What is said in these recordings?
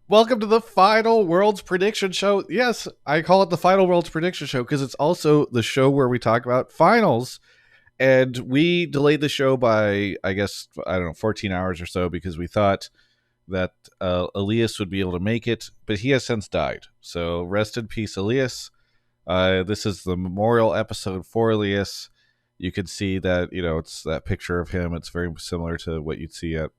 Welcome to the Final Worlds Prediction Show. Yes, I call it the Final Worlds Prediction Show because it's also the show where we talk about finals. And we delayed the show by, I guess, I don't know, 14 hours or so because we thought that Elias would be able to make it, but he has since died. So rest in peace, Elias. This is the memorial episode for Elias. You can see that, it's that picture of him. It's very similar to what you'd see at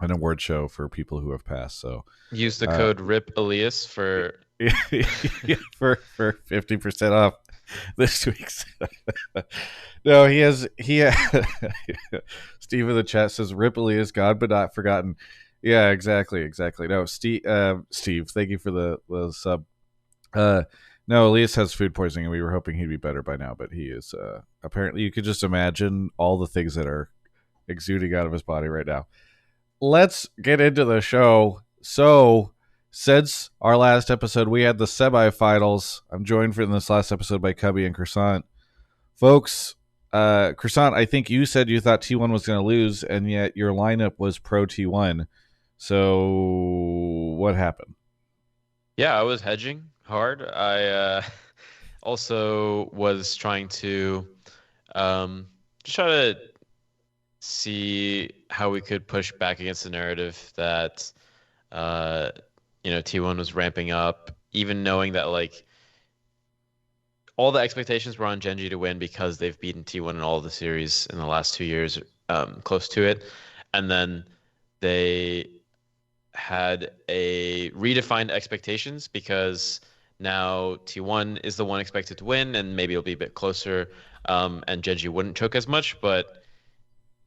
an award show for people who have passed. So Use the uh, code RIP Elias for for 50% off this week's. No, he has Steve in the chat says Ripley is God but not forgotten. Yeah, exactly. No, Steve, thank you for the sub. uh no, Elias has food poisoning and we were hoping he'd be better by now, but he is apparently. You could just imagine all the things that are exuding out of his body right now. Let's get into the show. So, since our last episode, we had the semifinals. I'm joined for this last episode by Cubby and Croissant. Folks, Croissant, I think you said you thought T1 was going to lose, and yet your lineup was pro T1. So, what happened? Yeah, I was hedging hard. I also was trying to just try to see how we could push back against the narrative that uh, T1 was ramping up, even knowing that like all the expectations were on Genji to win because they've beaten T1 in all of the series in the last 2 years, close to it, and then they had a redefined expectations because now T1 is the one expected to win, and maybe it'll be a bit closer, and Genji wouldn't choke as much, but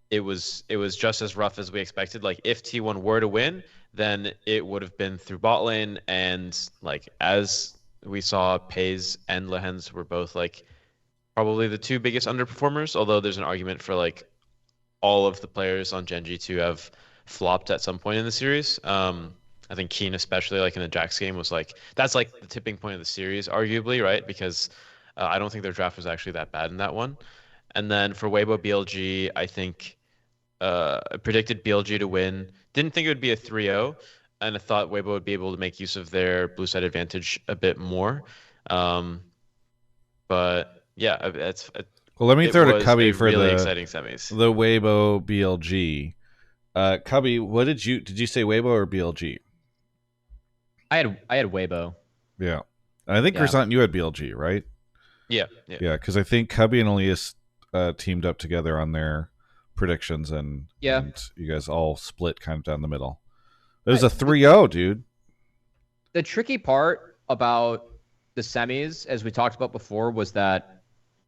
it was just as rough as we expected. Like if T1 were to win, then it would have been through bot lane, and like as we saw, Pays and Lehens were both like probably the two biggest underperformers, although there's an argument for like all of the players on Genji to have flopped at some point in the series. I think Keen, especially like in the Jax game, was like that's like the tipping point of the series, arguably, right? Because I don't think their draft was actually that bad in that one. And then for Weibo BLG, I think I predicted BLG to win. Didn't think it would be a 3-0, and I thought Weibo would be able to make use of their blue side advantage a bit more. Um, but yeah, Well, let me it throw to was Cubby a for really the exciting semis. the Weibo BLG. Cubby, what did you say Weibo or BLG? I had Weibo. Yeah. I think Yeah. Croissant, you had BLG, right? Yeah, yeah. Yeah, because I think Cubby and Elias teamed up together on their predictions, and Yeah. you guys all split kind of down the middle. It was I, a 3-0, dude. the tricky part about the semis, as we talked about before, was that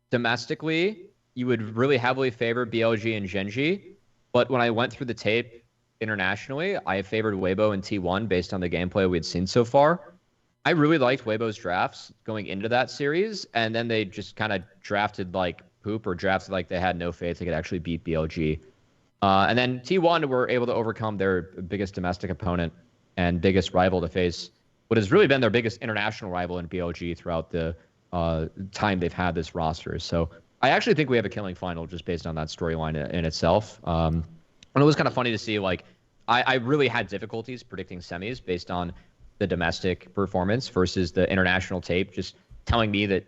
domestically, you would really heavily favor BLG and Genji. But when I went through the tape internationally, I favored Weibo and T1 based on the gameplay we had seen so far. I really liked Weibo's drafts going into that series, and then they just kind of drafted like poop or drafted like they had no faith they could actually beat BLG. And then T1 were able to overcome their biggest domestic opponent and biggest rival to face what has really been their biggest international rival in BLG throughout the time they've had this roster. So I actually think we have a killing final just based on that storyline in itself. And it was kind of funny to see, like, I really had difficulties predicting semis based on the domestic performance versus the international tape, just telling me that,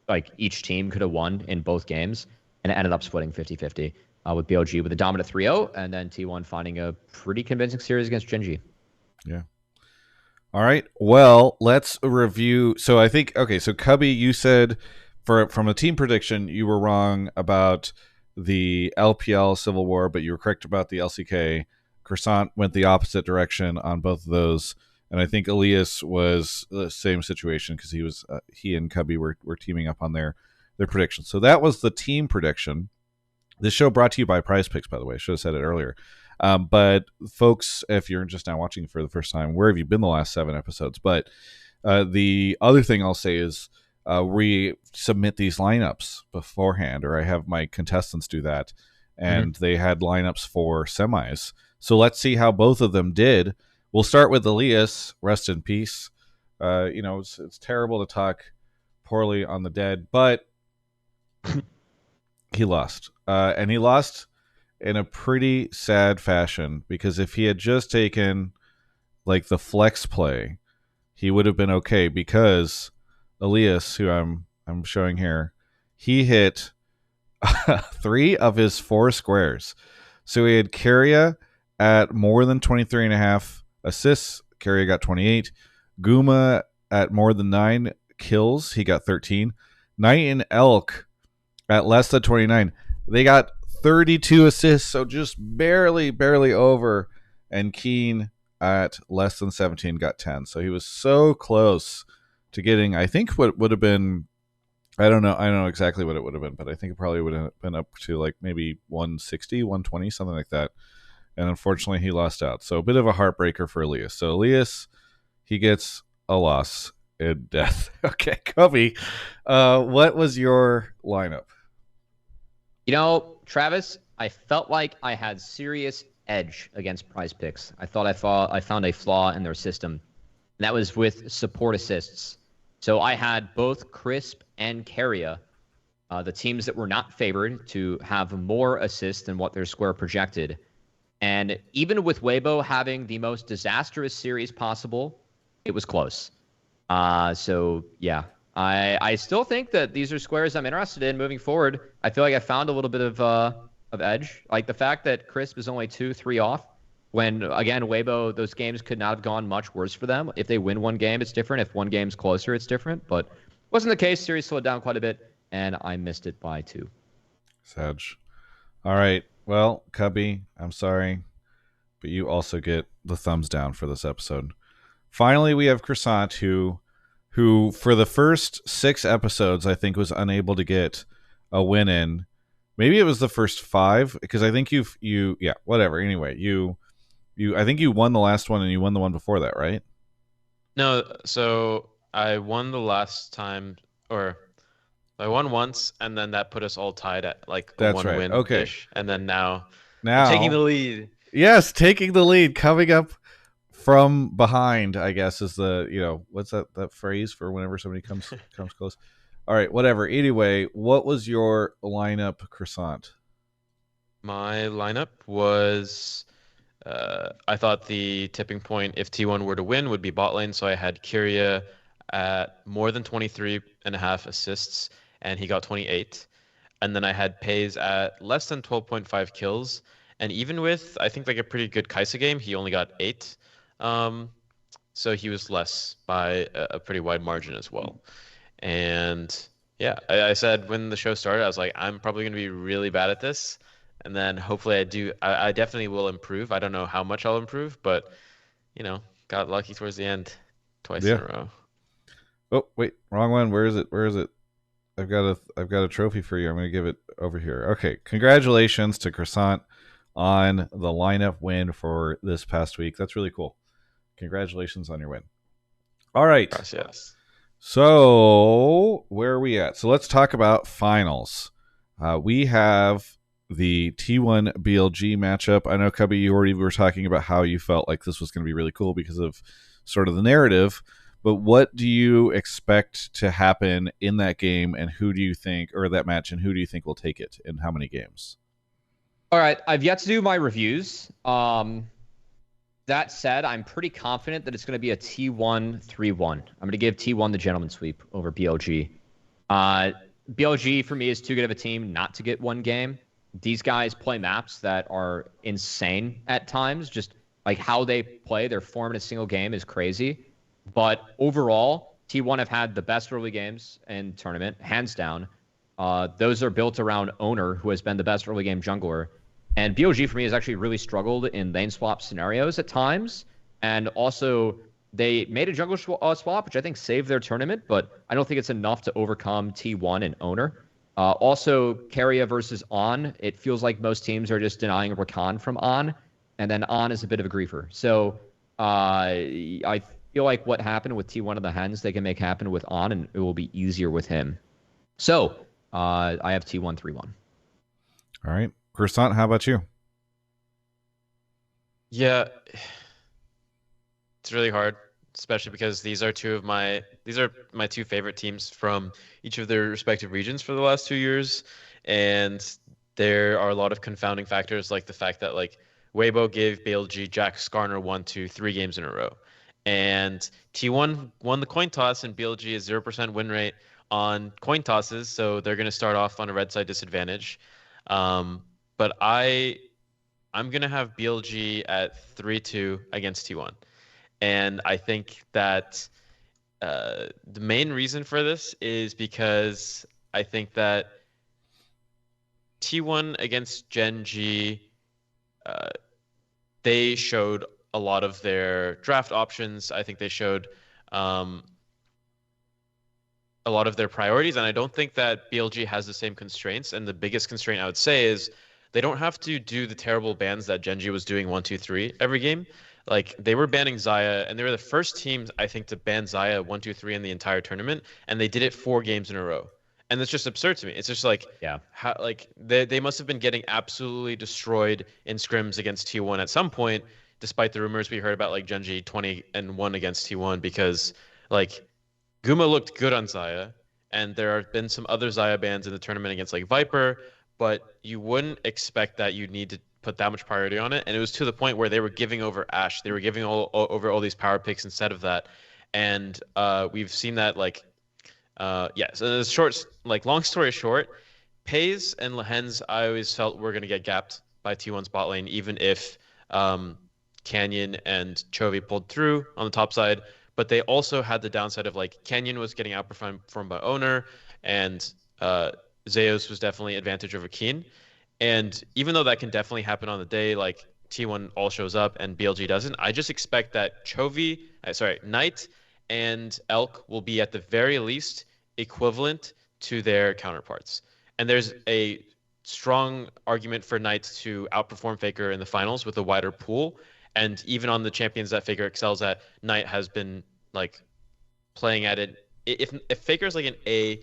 like, each team could have won in both games, and it ended up splitting 50-50 with BLG with a dominant 3-0, and then T1 finding a pretty convincing series against Genji. Yeah. All right. Well, let's review. So I think, okay, so Cubby, you said from a team prediction, you were wrong about the LPL Civil War, but you were correct about the LCK. Croissant went the opposite direction on both of those. And I think Elias was the same situation because he and Cubby were teaming up on their predictions. So that was the team prediction. This show brought to you by Prize Picks, by the way. I should have said it earlier. But folks, if you're just now watching for the first time, where have you been the last 7 episodes? But the other thing I'll say is we submit these lineups beforehand, or I have my contestants do that, and they had lineups for semis. So let's see how both of them did. We'll start with Elias. Rest in peace. It's terrible to talk poorly on the dead, but he lost. And he lost in a pretty sad fashion because if he had just taken like the flex play, he would have been okay because Elias, who I'm showing here, he hit 3 of his 4 squares. So he had Keria at more than 23.5 assists. Keria got 28. Guma at more than 9 kills. He got 13. Knight and Elk at less than 29. They got 32 assists, so just barely over. And Keen at less than 17 got 10. So he was so close to getting, I think, what would have been, I don't know exactly what it would have been, but I think it probably would have been up to like maybe 160, 120, something like that. And unfortunately, he lost out. So a bit of a heartbreaker for Elias. So Elias, he gets a loss in death. Okay, Cubby, what was your lineup? You know, Travis, I felt like I had serious edge against Prize Picks. I thought I found a flaw in their system. And that was with support assists. So I had both Crisp and Keria, the teams that were not favored to have more assists than what their square projected. And even with Weibo having the most disastrous series possible, it was close. So yeah, I still think that these are squares I'm interested in moving forward. I feel like I found a little bit of edge, like the fact that Crisp is only 2-3 off. When again, Weibo, those games could not have gone much worse for them. If they win one game, it's different. If one game's closer, it's different. But wasn't the case. Series slowed down quite a bit, and I missed it by 2. Sag. All right. Well, Cubby, I'm sorry, but you also get the thumbs down for this episode. Finally, we have Croissant, who for the first 6 episodes, I think, was unable to get a win in. Maybe it was the first 5, because I think you yeah, whatever. Anyway, I think you won the last one and you won the one before that, right? No, so I won the last time, or I won once, and then that put us all tied at like a That's one right. win Okay. ish. And then now Now I'm taking the lead. Yes, taking the lead, coming up from behind, I guess is the, what's that phrase for whenever somebody comes close. All right, whatever. Anyway, what was your lineup, Croissant? My lineup was I thought the tipping point if T1 were to win would be bot lane, so I had Keria at more than 23.5 assists, and he got 28. And then I had Pays at less than 12.5 kills, and even with, I think, like a pretty good Kai'Sa game, he only got 8. So he was less by a pretty wide margin as well. And yeah, I said when the show started, I was like, I'm probably going to be really bad at this. And then hopefully I definitely will improve. I don't know how much I'll improve, but, got lucky towards the end twice in a row. Oh, wait, wrong one. Where is it? I've got a trophy for you. I'm going to give it over here. Okay, congratulations to Croissant on the lineup win for this past week. That's really cool. Congratulations on your win. All right. Yes. So where are we at? So let's talk about finals. We have the T1 BLG matchup. I know, Cubby, you already were talking about how you felt like this was going to be really cool because of sort of the narrative. But what do you expect to happen in that game, and who do you think, or that match, and who do you think will take it in how many games? All right, I've yet to do my reviews. That said, I'm pretty confident that it's going to be a T1 3-1. I'm going to give T1 the gentleman sweep over BLG. BLG, for me, is too good of a team not to get one game. These guys play maps that are insane at times. Just like how they play, their form in a single game is crazy. But overall, T1 have had the best early games in tournament, hands down. Those are built around Owner, who has been the best early game jungler. And BLG, for me, has actually really struggled in lane swap scenarios at times. And also, they made a jungle swap, which I think saved their tournament, but I don't think it's enough to overcome T1 and Owner. Also, Keria versus On, it feels like most teams are just denying Rakan from On, and then On is a bit of a griefer. So I feel like what happened with T1 of the Hens, they can make happen with On, and it will be easier with him. So I have T1 3-1. All right. Croissant, how about you? Yeah, it's really hard, especially because these are my 2 favorite teams from each of their respective regions for the last 2 years, and there are a lot of confounding factors, like the fact that like Weibo gave BLG Jack Skarner 1, 2, 3 games in a row. And T1 won the coin toss, and BLG is 0% win rate on coin tosses, so they're going to start off on a red side disadvantage. But I'm going to have BLG at 3-2 against T1. And I think that the main reason for this is because I think that T1 against Gen G, they showed a lot of their draft options. I think they showed a lot of their priorities, and I don't think that BLG has the same constraints. And the biggest constraint I would say is they don't have to do the terrible bans that Gen G was doing 1, 2, 3 every game. Like, they were banning Xayah, and they were the first teams, I think, to ban Xayah 1, 2, 3 in the entire tournament, and they did it 4 games in a row. And it's just absurd to me. It's just like, how, like they must have been getting absolutely destroyed in scrims against T1 at some point, despite the rumors we heard about like Gen G 20-1 against T1, because like Guma looked good on Xayah, and there have been some other Xayah bans in the tournament against like Viper, but you wouldn't expect that you'd need to put that much priority on it. And it was to the point where they were giving over Ashe. They were giving over all these power picks instead of that. And we've seen that like, so the short, like long story short, Pays and Lehens, I always felt were going to get gapped by T1's bot lane, even if Canyon and Chovy pulled through on the top side. But they also had the downside of like Canyon was getting outperformed by Owner, and Zeus was definitely advantage over Keen. And even though that can definitely happen on the day, like T1 all shows up and BLG doesn't, I just expect that Knight and Elk will be at the very least equivalent to their counterparts. And there's a strong argument for Knight to outperform Faker in the finals with a wider pool. And even on the champions that Faker excels at, Knight has been like playing at it. If Faker's like an A+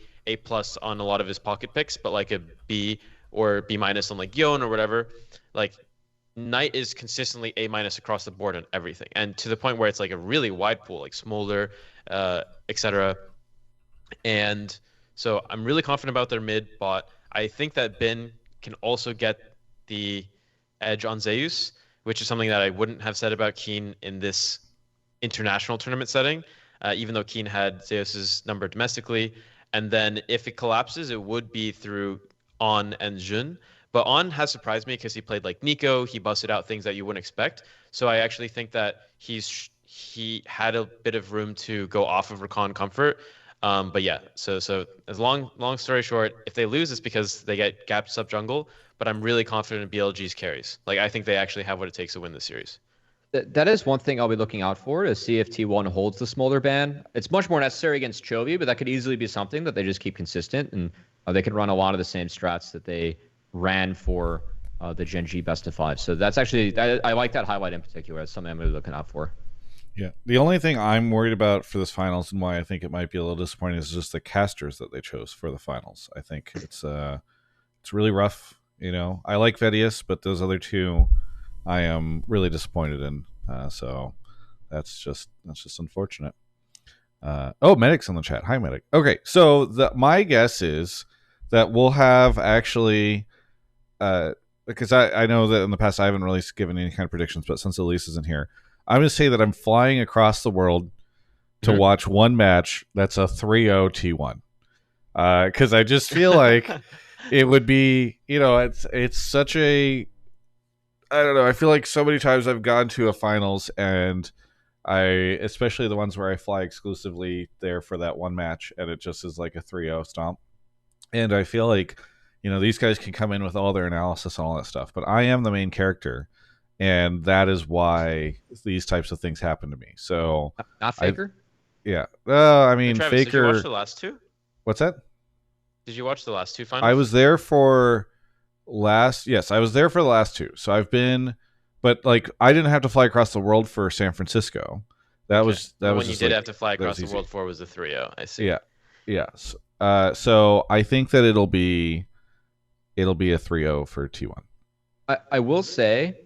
on a lot of his pocket picks, but like a B or B- on like Yon or whatever, like Knight is consistently A- across the board on everything. And to the point where it's like a really wide pool, like Smolder, etc. And so I'm really confident about their mid bot. I think that Bin can also get the edge on Zeus, which is something that I wouldn't have said about Keen in this international tournament setting, even though Keen had Zeus's number domestically. And then if it collapses, it would be through On and Jun. But On has surprised me because he played like Nico. He busted out things that you wouldn't expect. So I actually think that he had a bit of room to go off of Rakan Comfort. But yeah, so as long story short, if they lose, it's because they get gapped sub jungle. But I'm really confident in BLG's carries. Like, I think they actually have what it takes to win this series. That is one thing I'll be looking out for, to see if T1 holds the Smolder ban. It's much more necessary against Chovy, but that could easily be something that they just keep consistent, and they can run a lot of the same strats that they ran for the Gen G best of 5. So that's actually, I like that highlight in particular. That's something I'm really looking out for. Yeah. The only thing I'm worried about for this finals, and why I think it might be a little disappointing, is just the casters that they chose for the finals. I think it's really rough. You know, I like Vedius, but those other two I am really disappointed in. So that's just unfortunate. Medic's on the chat. Hi, Medic. Okay, so my guess is that we'll have actually, because I know that in the past I haven't really given any kind of predictions, but since Elise isn't here, I'm going to say that I'm flying across the world to watch one match that's a 3-0 T1. Because I just feel like it would be, you know, it's such a, I don't know, I feel like so many times I've gone to a finals, and especially the ones where I fly exclusively there for that one match, and it just is like a 3-0 stomp. And I feel like, you know, these guys can come in with all their analysis and all that stuff, but I am the main character, and that is why these types of things happen to me. So not Faker? I mean, Travis, Faker. Did you watch the last two? What's that? Did you watch the last two finals? I was there for I was there for the last two. So I've been, but like I didn't have to fly across the world for San Francisco. That was when you did have to fly across the world for was the 3-0. I see. Yes. So I think that it'll be a 3-0 for T1. I will say,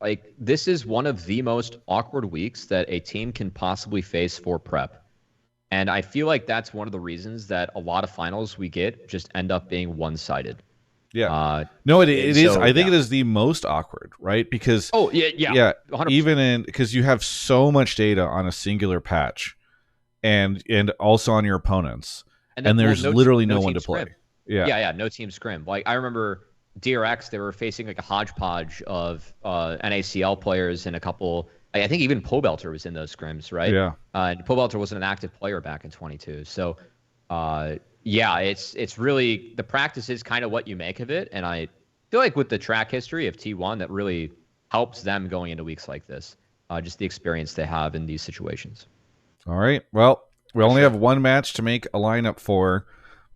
like, this is one of the most awkward weeks that a team can possibly face for prep. And I feel like that's one of the reasons that a lot of finals we get just end up being one-sided. Yeah. Uh, No, it and is. so, I think yeah. it is the most awkward, right? Because Oh yeah, 100%. even in because you have so much data on a singular patch, and also on your opponents, And and then there's literally no one team to play. scrim. Yeah. Yeah, no team scrim. Like I remember DRX, they were facing like a hodgepodge of NACL players and a couple. I think even Pobelter was in those scrims, right? Yeah. And Pobelter wasn't an active player back in 22. So, yeah, it's really the practice is kind of what you make of it, and I feel like with the track history of T1, that really helps them going into weeks like this. Just the experience they have in these situations. All right. Well, we only sure. have one match to make a lineup for,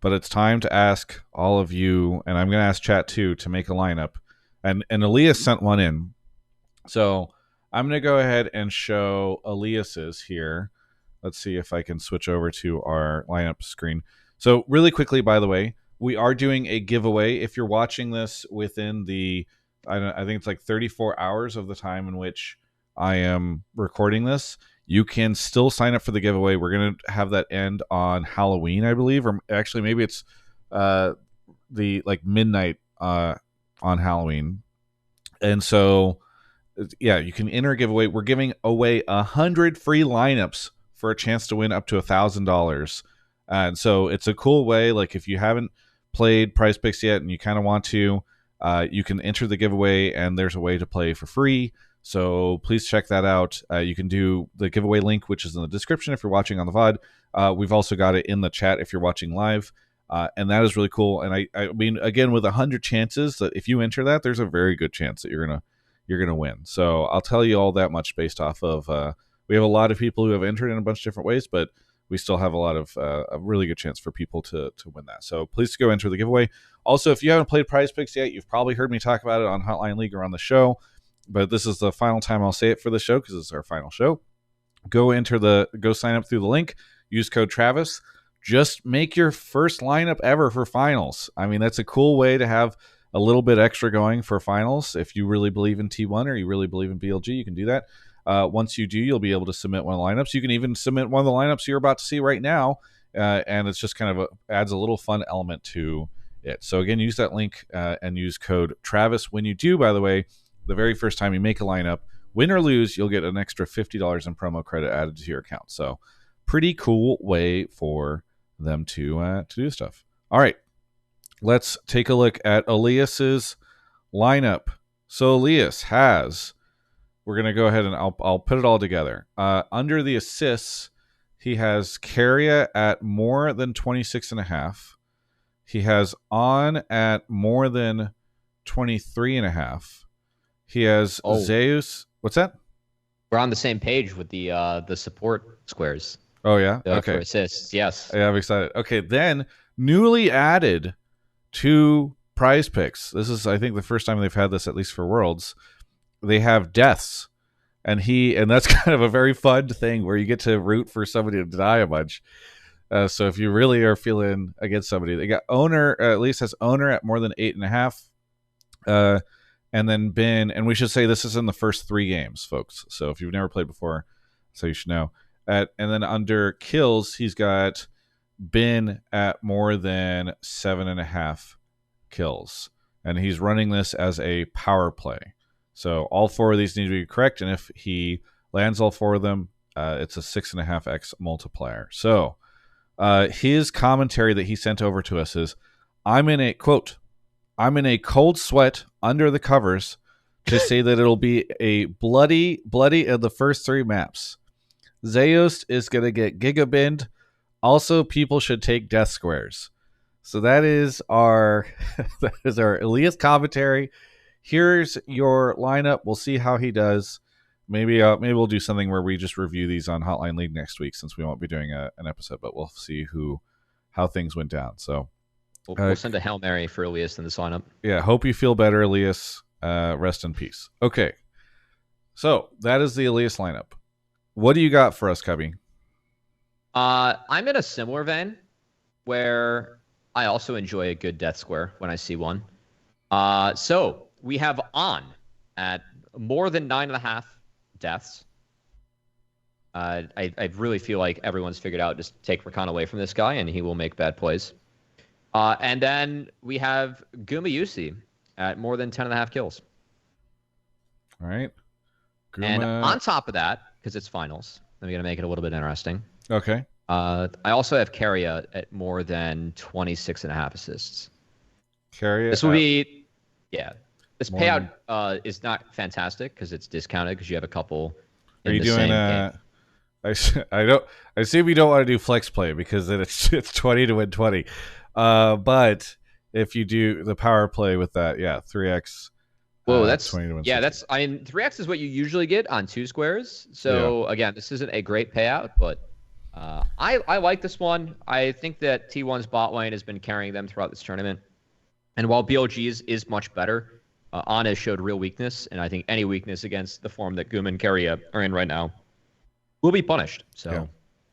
but it's time to ask all of you, and I'm going to ask chat too to make a lineup. And Elias sent one in, so I'm going to go ahead and show Elias's here. Let's see if I can switch over to our lineup screen. So really quickly, by the way, we are doing a giveaway. If you're watching this within the, I think it's like 34 hours of the time in which I am recording this, you can still sign up for the giveaway. We're going to have that end on Halloween, I believe, or actually maybe it's the like midnight on Halloween. And so, yeah, you can enter a giveaway. We're giving away 100 free lineups for a chance to win up to $1,000. And so it's a cool way. Like if you haven't played Prize Picks yet and you kind of want to, you can enter the giveaway, and there's a way to play for free. So please check that out. You can do the giveaway link, which is in the description if you're watching on the VOD. We've also got it in the chat if you're watching live. And that is really cool. And I mean, again, with 100 chances, that if you enter that, there's a very good chance that you're gonna win. So I'll tell you all that much based off of we have a lot of people who have entered in a bunch of different ways, but we still have a lot of a really good chance for people to win that. So please go enter the giveaway. Also, if you haven't played Prize Picks yet, you've probably heard me talk about it on Hotline League or on the show, but this is the final time I'll say it for the show because it's our final show. Go sign up through the link, use code Travis. Just make your first lineup ever for finals. I mean, that's a cool way to have a little bit extra going for finals. If you really believe in T1 or you really believe in BLG, you can do that. Once you do, you'll be able to submit one of the lineups. You can even submit one of the lineups you're about to see right now, and it's just kind of adds a little fun element to it. So again, use that link and use code Travis. When you do, by the way, the very first time you make a lineup, win or lose, you'll get an extra $50 in promo credit added to your account. So pretty cool way for them to do stuff. All right, let's take a look at Elias's lineup. So Elias has, we're going to go ahead and I'll put it all together. Under the assists, he has Keria at more than 26.5. He has On at more than 23.5. He has Zeus. What's that? We're on the same page with the support squares. Oh yeah, okay. For assists, yes. Yeah, I'm excited. Okay, then newly added to Prize Picks. This is, I think, the first time they've had this, at least for Worlds. They have deaths, and that's kind of a very fun thing where you get to root for somebody to die a bunch. So if you really are feeling against somebody, they got Owner. At least has Owner at more than 8.5. And then Bin, and we should say this is in the first 3 games, folks. So if you've never played before, so you should know. And then under kills, he's got Bin at more than 7.5 kills, and he's running this as a power play. So all 4 of these need to be correct, and if he lands all 4 of them, it's a 6.5x multiplier. So his commentary that he sent over to us is, I'm in a cold sweat under the covers to say that it'll be a bloody in the first 3 maps. Zeus is going to get gigabinned. Also, people should take death squares. So that is our Elias commentary. Here's your lineup. We'll see how he does. Maybe we'll do something where we just review these on Hotline League next week, since we won't be doing an episode, but we'll see how things went down. So we'll send a Hail Mary for Elias in this lineup. Yeah, hope you feel better, Elias. Rest in peace. Okay, so that is the Elias lineup. What do you got for us, Cubby? I'm in a similar vein where I also enjoy a good death square when I see one. So we have On at more than 9.5 deaths. I really feel like everyone's figured out just take Rakan away from this guy and he will make bad plays. And then we have Gumayusi at more than 10.5 kills. All right. And Guma. on top of that, because it's finals, I'm going to make it a little bit interesting. Okay. I also have Keria at more than 26.5 assists. Keria. This will be, yeah. This More payout is not fantastic because it's discounted because you have a couple Are in you the doing same game. I don't. I assume you don't want to do flex play because then it's 20 to win 20. But if you do the power play with that, yeah, 3x. Whoa, that's 20 to win 60. that's. I mean, 3x is what you usually get on 2 squares. So again, this isn't a great payout, but I like this one. I think that T1's bot lane has been carrying them throughout this tournament, and while BLG's is much better, Ana showed real weakness, and I think any weakness against the form that Guma and Keria are in right now will be punished. So, Yeah.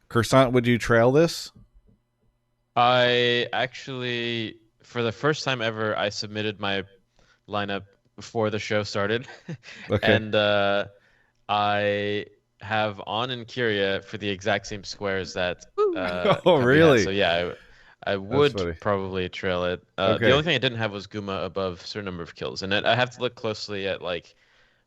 Croissant, would you trail this? I actually, for the first time ever, I submitted my lineup before the show started. Okay. And I have On and Kyria for the exact same squares that Oh, Cubby had. really? So yeah, I funny. would probably trail it. Okay. The only thing I didn't have was Guma above a certain number of kills. And I have to look closely at like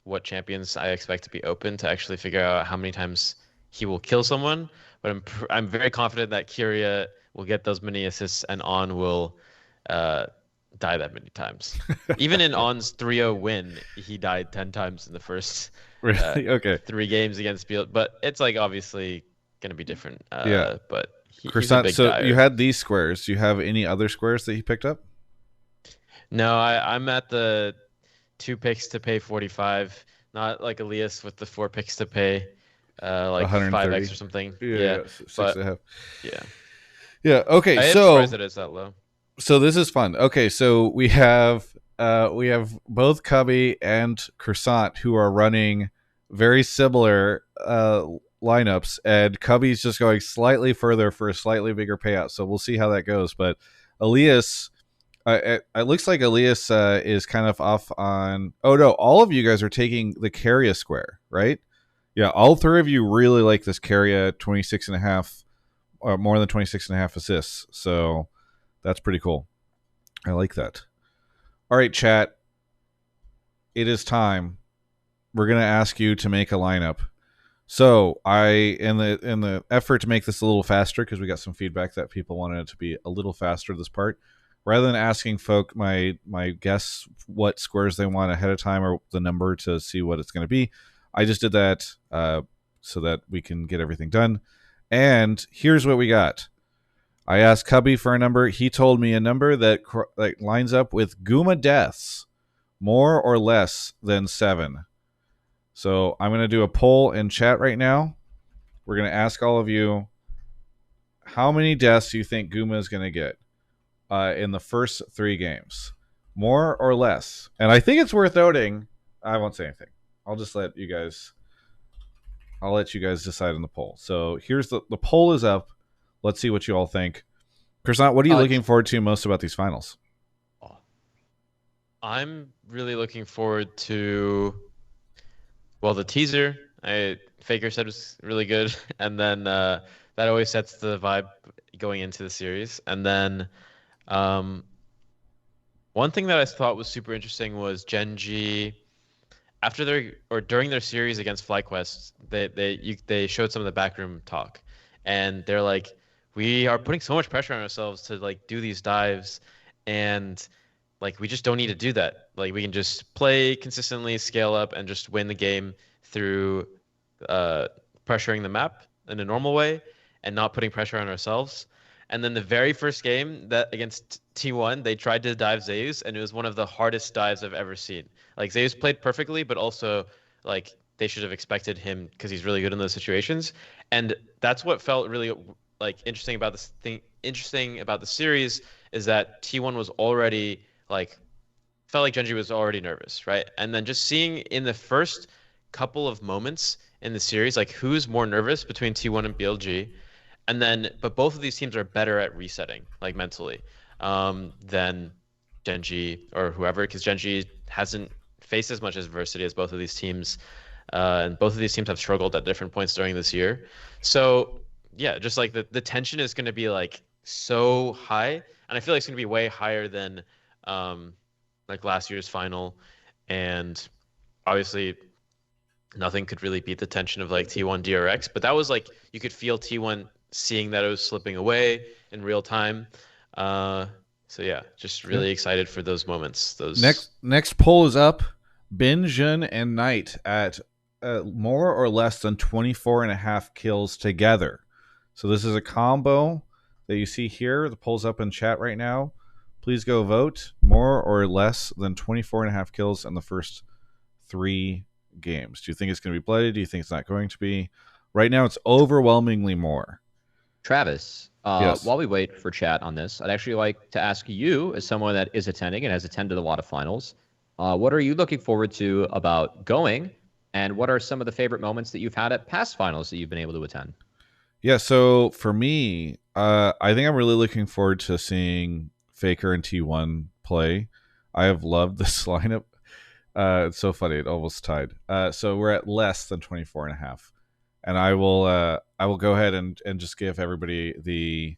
what champions I expect to be open to actually figure out how many times he will kill someone. But I'm very confident that Kyria will get those many assists and On will die that many times. Even in On's 3-0 win, he died 10 times in the first Really? Okay. 3 games against Beal. But it's like obviously going to be different. Yeah. But he's a Croissant, big so dyer. you had these squares. Do you have any other squares that you picked up? No, I'm at the 2 picks to pay 45, not like Elias with the 4 picks to pay like 130. 5x or something. Yeah. Six but- and a half. Yeah. Yeah. Okay. I am So surprised that it's that low. so this is fun. Okay, so we have both Cubby and Croissant who are running very similar lineups, and Cubby's just going slightly further for a slightly bigger payout. So we'll see how that goes. But Elias, it looks like Elias is kind of off on. Oh no, all of you guys are taking the Keria square, right? Yeah, all 3 of you really like this Keria 26.5, or more than 26.5 assists. So that's pretty cool. I like that. All right, chat. It is time. We're gonna ask you to make a lineup. So in the effort to make this a little faster, because we got some feedback that people wanted it to be a little faster this part, rather than asking folk my guess what squares they want ahead of time or the number to see what it's gonna be, I just did that so that we can get everything done. And here's what we got. I asked Cubby for a number. He told me a number that lines up with Guma deaths, more or less than 7. So I'm going to do a poll in chat right now. We're going to ask all of you, how many deaths do you think Guma is going to get in the first 3 games? More or less? And I think it's worth noting, I won't say anything. I'll just let you guys decide on the poll. So here's the poll is up. Let's see what you all think. Croissant, what are you looking forward to most about these finals? I'm really looking forward to, well, the teaser. Faker said was really good, and then that always sets the vibe going into the series. And then one thing that I thought was super interesting was Gen.G. during their series against FlyQuest, they showed some of the backroom talk, and they're like, we are putting so much pressure on ourselves to like do these dives, and like we just don't need to do that. Like we can just play consistently, scale up, and just win the game through pressuring the map in a normal way and not putting pressure on ourselves. And then the very first game that against T1, they tried to dive Zeus, and it was one of the hardest dives I've ever seen. Like Zeus played perfectly, but also like they should have expected him because he's really good in those situations. And that's what felt really like interesting about the series is that T1 was already like felt like Gen.G was already nervous, right? And then just seeing in the first couple of moments in the series, like who's more nervous between T1 and BLG, and then but both of these teams are better at resetting, like mentally, than Gen.G or whoever, because Gen.G hasn't faced as much adversity as both of these teams, and both of these teams have struggled at different points during this year. So yeah, just like the tension is going to be like so high, and I feel like it's going to be way higher than like last year's final. And obviously, nothing could really beat the tension of like T1 DRX, but that was like you could feel T1 seeing that it was slipping away in real time. So yeah, just really excited for those moments. Those next poll is up. Bin, Jun, and Knight at more or less than 24.5 kills together. So this is a combo that you see here. The poll's up in chat right now. Please go vote. More or less than 24.5 kills in the first 3 games. Do you think it's going to be bloody? Do you think it's not going to be? Right now, it's overwhelmingly more. Travis, yes. While we wait for chat on this, I'd actually like to ask you, as someone that is attending and has attended a lot of finals, what are you looking forward to about going? And what are some of the favorite moments that you've had at past finals that you've been able to attend? Yeah, so for me, I think I'm really looking forward to seeing Faker and T1 play. I have loved this lineup. It's so funny. It almost tied. So we're at less than 24.5. And I will go ahead and just give everybody the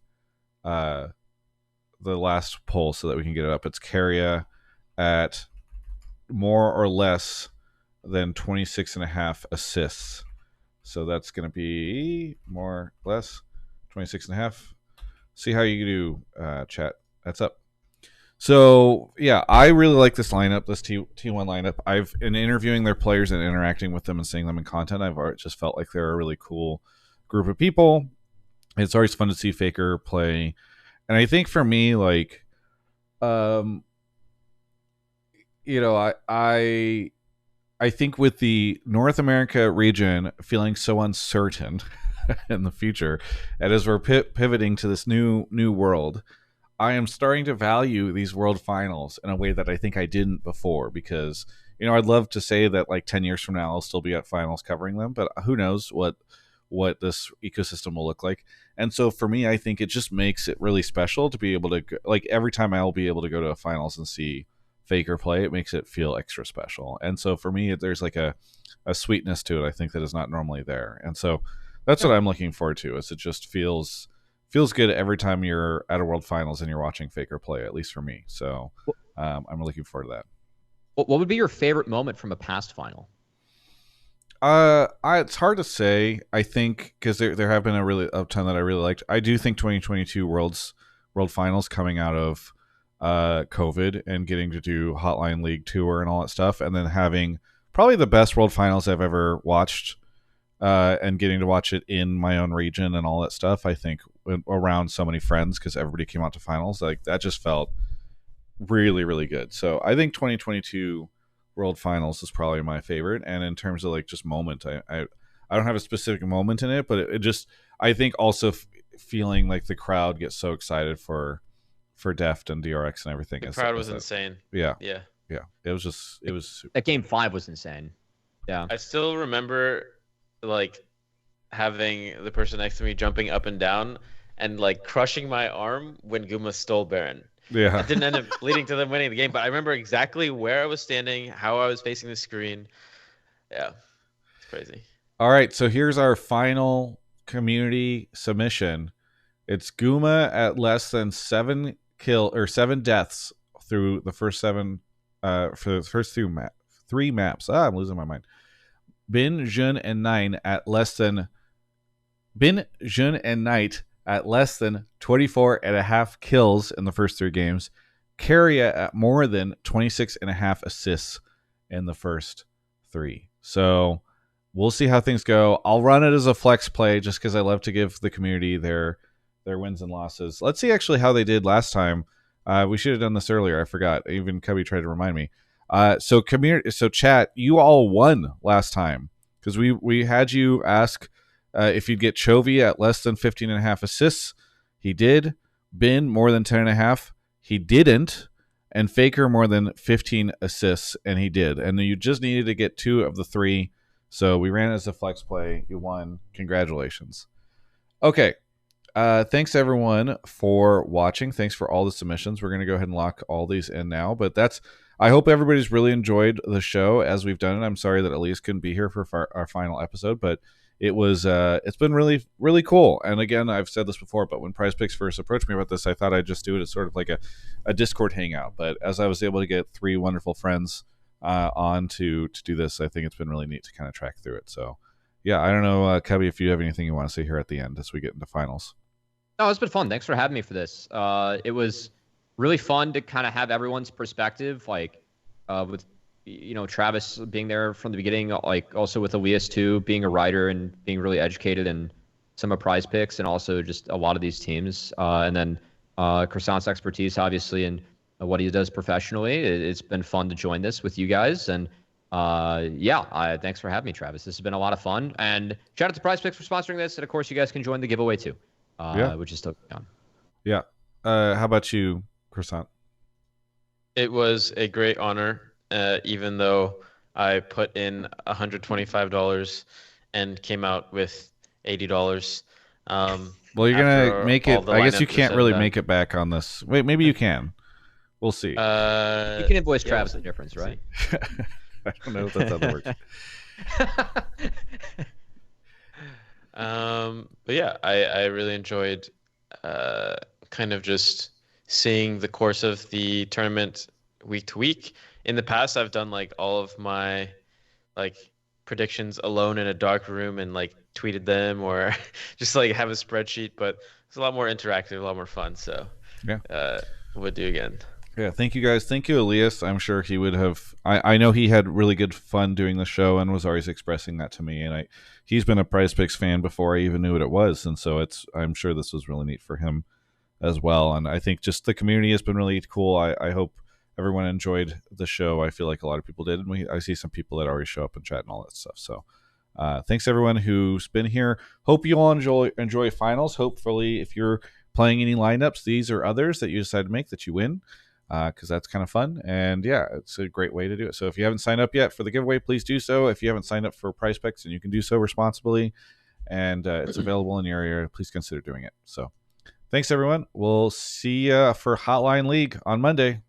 last poll so that we can get it up. It's Keria at more or less than 26.5 assists. So that's going to be more or less 26.5. See how you do, chat. That's up. So yeah, I really like this lineup, this T1 lineup. I've been interviewing their players and interacting with them and seeing them in content. I've just felt like they're a really cool group of people. It's always fun to see Faker play, and I think for me, like, you know, I think with the North America region feeling so uncertain in the future, and as we're pivoting to this new world, I am starting to value these world finals in a way that I think I didn't before, because, you know, I'd love to say that like 10 years from now I'll still be at finals covering them, but who knows what this ecosystem will look like. And so for me, I think it just makes it really special to be able to, like, every time I'll be able to go to a finals and see Faker play, it makes it feel extra special. And so for me, there's like a sweetness to it, I think, that is not normally there. And so that's what I'm looking forward to, is it just feels good every time you're at a world finals and you're watching Faker play, at least for me. So I'm looking forward to that. What would be your favorite moment from a past final? It's hard to say. I think because there have been a ton that I really liked. I do think 2022 world finals, coming out of COVID and getting to do Hotline League Tour and all that stuff, and then having probably the best world finals I've ever watched, and getting to watch it in my own region and all that stuff, I think, around so many friends, because everybody came out to finals, like, that just felt really, really good. So I think 2022 world finals is probably my favorite. And in terms of like just moment, I don't have a specific moment in it, but it just, I think also feeling like the crowd gets so excited for Deft and DRX and everything. The crowd was insane. Yeah. It was that game 5 was insane. Yeah. I still remember like having the person next to me jumping up and down and like crushing my arm when Guma stole Baron. Yeah. It didn't end up leading to them winning the game, but I remember exactly where I was standing, how I was facing the screen. Yeah. It's crazy. All right, so here's our final community submission. It's Guma at less than 7 deaths through the first 7 for the first 3 maps. I'm losing my mind. Bin, Jun, and Knight at less than 24.5 kills in the first 3 games. Keria at more than 26.5 assists in the first 3. So we'll see how things go. I'll run it as a flex play just because I love to give the community their wins and losses. Let's see actually how they did last time. We should have done this earlier. I forgot. Even Cubby tried to remind me. So chat, you all won last time because we had you ask if you'd get Chovy at less than 15.5 assists. He did. Bin more than 10.5. He didn't. And Faker more than 15 assists, and he did. And you just needed to get 2 of the 3. So we ran it as a flex play. You won. Congratulations. Okay. Thanks everyone for watching. Thanks for all the submissions. We're going to go ahead and lock all these in now. But I hope everybody's really enjoyed the show as we've done it. I'm sorry that Elise couldn't be here for our final episode, but it's been really, really cool. And again, I've said this before, but when Prize Picks first approached me about this, I thought I'd just do it as sort of like a Discord hangout. But as I was able to get 3 wonderful friends on to do this, I think it's been really neat to kind of track through it. So yeah, I don't know, Cubby, if you have anything you want to say here at the end as we get into finals. No, it's been fun. Thanks for having me for this. It was really fun to kind of have everyone's perspective, like with Travis being there from the beginning, like also with Elias too, being a writer and being really educated in some of Prize Picks and also just a lot of these teams, and then Croissant's expertise, obviously, and what he does professionally. It's been fun to join this with you guys, and thanks for having me, Travis. This has been a lot of fun, and shout out to Prize Picks for sponsoring this, and of course, you guys can join the giveaway too, which is still going on. Yeah. How about you, Croissant? It was a great honor. Even though I put in $125 and came out with $80. Well, you're gonna make it. I guess you can't really make it back on this. Wait, maybe you can. We'll see. You can invoice Travis the difference, right? I don't know if that's how that works. But yeah, I really enjoyed kind of just seeing the course of the tournament week to week. In the past, I've done like all of my like predictions alone in a dark room and like tweeted them or just like have a spreadsheet, but it's a lot more interactive, a lot more fun. So yeah, would do again. Yeah, thank you guys. Thank you, Elias. I'm sure he would have. I know he had really good fun doing the show and was always expressing that to me. And he's been a Prize Picks fan before I even knew what it was, and so I'm sure this was really neat for him as well. And I think just the community has been really cool. I hope everyone enjoyed the show. I feel like a lot of people did, and I see some people that already show up and chat and all that stuff. So thanks everyone who's been here. Hope you all enjoy finals. Hopefully, if you're playing any lineups, these or others that you decide to make, that you win, because that's kind of fun. And yeah, it's a great way to do it. So if you haven't signed up yet for the giveaway, please do so. If you haven't signed up for Prize Picks, and you can do so responsibly, and it's available in your area, please consider doing it. So thanks everyone. We'll see you for Hotline League on Monday.